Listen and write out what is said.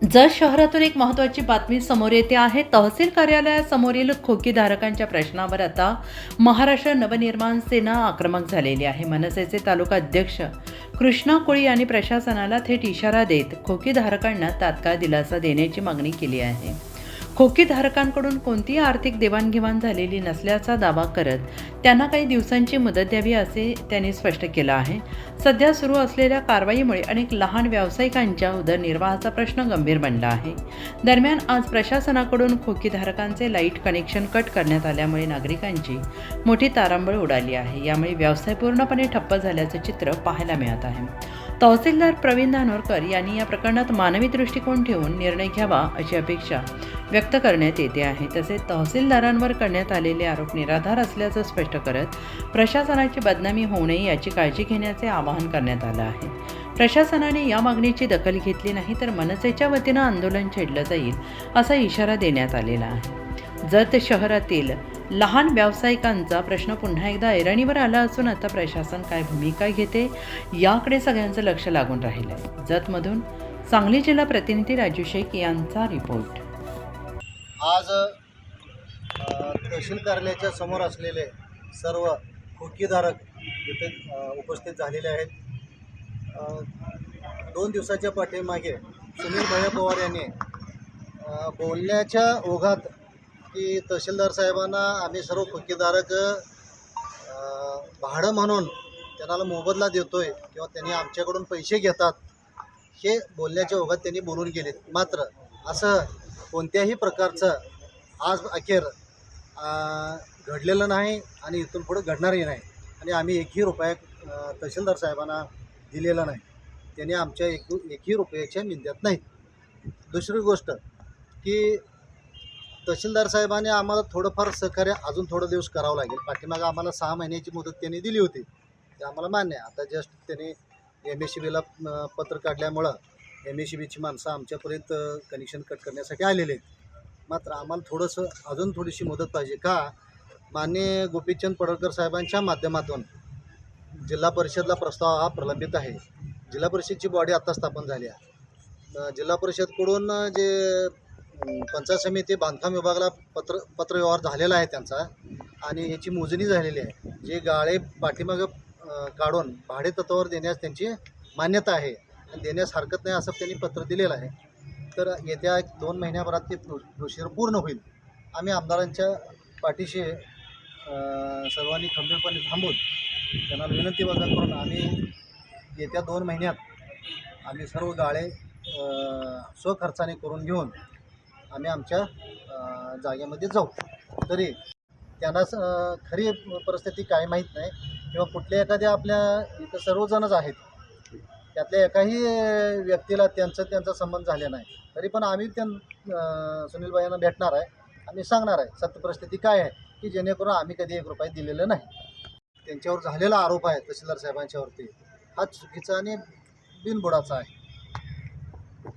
जत शहरातून एक महत्त्वाची बातमी समोर येते आहे. तहसील कार्यालयासमोरील खोकीधारकांच्या प्रश्नावर आता महाराष्ट्र नवनिर्माण सेना आक्रमक झालेली आहे. मनसेचे तालुका अध्यक्ष कृष्णा कोळी यांनी प्रशासनाला थेट इशारा देत खोकीधारकांना तात्काळ दिलासा देण्याची मागणी केली आहे. खोकीधारकांकडून कोणतीही आर्थिक देवाणघेवाण झालेली नसल्याचा दावा करत त्यांना काही दिवसांची मुदत द्यावी असे त्यांनी स्पष्ट केलं आहे. सध्या सुरू असलेल्या कारवाईमुळे अनेक लहान व्यावसायिकांच्या उदरनिर्वाहाचा प्रश्न गंभीर बनला आहे. दरम्यान आज प्रशासनाकडून खोकीधारकांचे लाईट कनेक्शन कट करण्यात आल्यामुळे नागरिकांची मोठी तारांबळ उडाली आहे. यामुळे व्यवसाय पूर्णपणे ठप्प झाल्याचं चित्र पाहायला मिळत आहे. तहसीलदार प्रवीण धानोरकर यांनी या प्रकरणात मानवी दृष्टिकोन ठेवून निर्णय घ्यावा अशी अपेक्षा व्यक्त करण्यात येते आहे. तसेच तहसीलदारांवर करण्यात आलेले आरोप निराधार असल्याचं स्पष्ट करत प्रशासनाची बदनामी होऊ नये याची काळजी घेण्याचे आवाहन करण्यात आलं आहे. प्रशासनाने या मागणीची दखल घेतली नाही तर मनसेच्या वतीनं आंदोलन छेडलं जाईल असा इशारा देण्यात आलेला आहे. जत शहरातील लहान व्यावसायिकांचा प्रश्न पुन्हा एकदा ऐरणीवर आला असून आता प्रशासन काय भूमिका घेते याकडे सगळ्यांचं लक्ष लागून राहिलं आहे. जतमधून सांगली जिल्हा प्रतिनिधी राजू शेख यांचा रिपोर्ट. आज तहसील कार्यालयाच्या समोर असलेले सर्व खोकीधारक इथे उपस्थित झालेले आहेत. 2 दिवसाच्या पाठीमागे सुनील भैया पवार यांनी बोलण्याच्या ओघात की तहसीलदार साहेबांना आम्ही सर्व खोकीधारक भाडं म्हणून त्यांना मोबदला देतोय किंवा त्यांनी आमच्याकडून पैसे घेतात हे बोलण्याच्या ओघात त्यांनी बोलून गेलेत. मात्र असं कोणत्याही प्रकारचं आज अखेर घडलेलं नाही आणि इथून पुढे घडणारही नाही आणि आम्ही एकही रुपया तहसीलदार साहेबांना दिलेला नाही. त्यांनी आमच्या एकही रुपयाच्या मिळत नाहीत. दुसरी गोष्ट की तहसीलदार साहेबांनी आम्हाला थोडंफार सहकार्य अजून थोडं दिवस करावं लागेल. पाठीमागं आम्हाला 6 महिन्याची मुदत त्यांनी दिली होती, ते आम्हाला मान्य आहे. आता जस्ट त्यांनी MSCBला पत्र काढल्यामुळं MSCBची माणसं आमच्यापर्यंत कनेक्शन कट करण्यासाठी आलेले आहेत. मात्र आम्हाला थोडंसं अजून थोडीशी मदत पाहिजे. का माननीय गोपीचंद पडळकर साहेबांच्या माध्यमातून जिल्हा परिषदला प्रस्ताव हा प्रलंबित आहे. जिल्हा परिषदची बॉडी आत्ता स्थापन झाली आहे. जिल्हा परिषदकडून जे पंचायत समिती बांधकाम विभागाला पत्रव्यवहार झालेला आहे त्यांचा आणि याची मोजणी झालेली आहे. जे गाळे पाठीमागं काढून भाडे तत्त्वावर देण्यास त्यांची मान्यता आहे आणि देण्यास हरकत नाही असं त्यांनी पत्र दिलेलं आहे. तर येत्या 2 महिन्याभरात ते प्रोसिजर पूर्ण होईल. आम्ही आमदारांच्या पाठीशी सर्वांनी खंबीरपणे थांबून त्यांना विनंती वजा करून आम्ही येत्या 2 महिन्यात आम्ही सर्व गाळे स्वखर्चाने करून घेऊन आम्ही आमच्या जागेमध्ये जाऊ. तरी त्यांना खरी परिस्थिती काय माहीत नाही किंवा कुठल्या एखाद्या आपल्या इथं सर्वजणच आहेत त्यातल्या एकाही व्यक्तीला त्यांचा संबंध झाले नाही. तरी पण आम्ही सुनील भाईंना भेटणार आहे. आम्ही सांगणार आहे सत्य परिस्थिती काय आहे की जेणेकरून आम्ही कधी 1 रुपया दिलेलं नाही. त्यांच्यावर झालेला आरोप आहे तहसीलदार साहेबांच्यावरती हा चुकीचा आणि बिनबुडाचा आहे.